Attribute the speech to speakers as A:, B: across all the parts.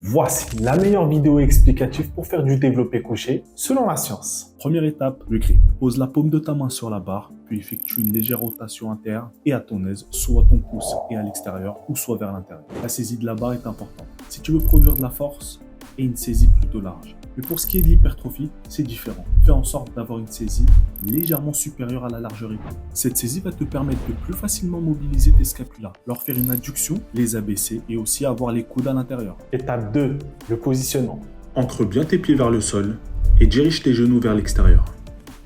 A: Voici la meilleure vidéo explicative pour faire du développé couché selon la science.
B: Première étape, le grip. Pose la paume de ta main sur la barre, puis effectue une légère rotation interne et à ton aise, soit ton pouce est à l'extérieur ou soit vers l'intérieur. La saisie de la barre est importante. Si tu veux produire de la force, et une saisie plutôt large. Mais pour ce qui est de l'hypertrophie, c'est différent. Fais en sorte d'avoir une saisie légèrement supérieure à la largeur épaule. Cette saisie va te permettre de plus facilement mobiliser tes scapulas, leur faire une adduction, les abaisser et aussi avoir les coudes à l'intérieur.
A: Étape 2, le positionnement.
B: Ancre bien tes pieds vers le sol et dirige tes genoux vers l'extérieur.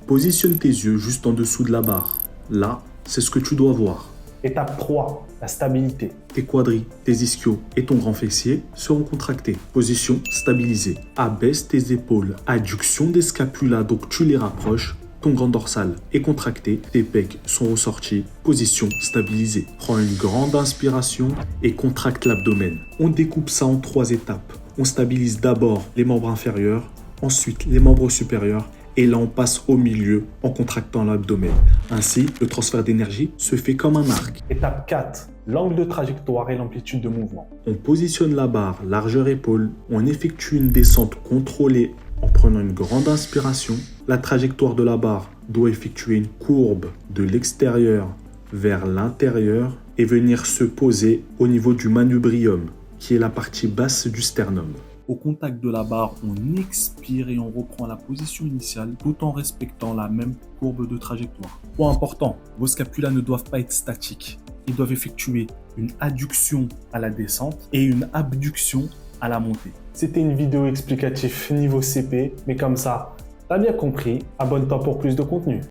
B: Positionne tes yeux juste en dessous de la barre. Là, c'est ce que tu dois voir.
A: Étape 3, la stabilité.
B: Tes quadris, tes ischios et ton grand fessier seront contractés. Position stabilisée. Abaisse tes épaules. Adduction des scapulas, donc tu les rapproches. Ton grand dorsal est contracté. Tes pecs sont ressortis. Position stabilisée. Prends une grande inspiration et contracte l'abdomen. On découpe ça en 3 étapes. On stabilise d'abord les membres inférieurs, ensuite les membres supérieurs. Et là, on passe au milieu en contractant l'abdomen. Ainsi, le transfert d'énergie se fait comme un arc.
A: Étape 4, l'angle de trajectoire et l'amplitude de mouvement.
B: On positionne la barre largeur épaule. On effectue une descente contrôlée en prenant une grande inspiration. La trajectoire de la barre doit effectuer une courbe de l'extérieur vers l'intérieur et venir se poser au niveau du manubrium, qui est la partie basse du sternum. Au contact de la barre, on expire et on reprend la position initiale tout en respectant la même courbe de trajectoire. Point important, vos scapulas ne doivent pas être statiques. Ils doivent effectuer une adduction à la descente et une abduction à la montée.
A: C'était une vidéo explicative niveau CP, mais comme ça, t'as bien compris, abonne-toi pour plus de contenu.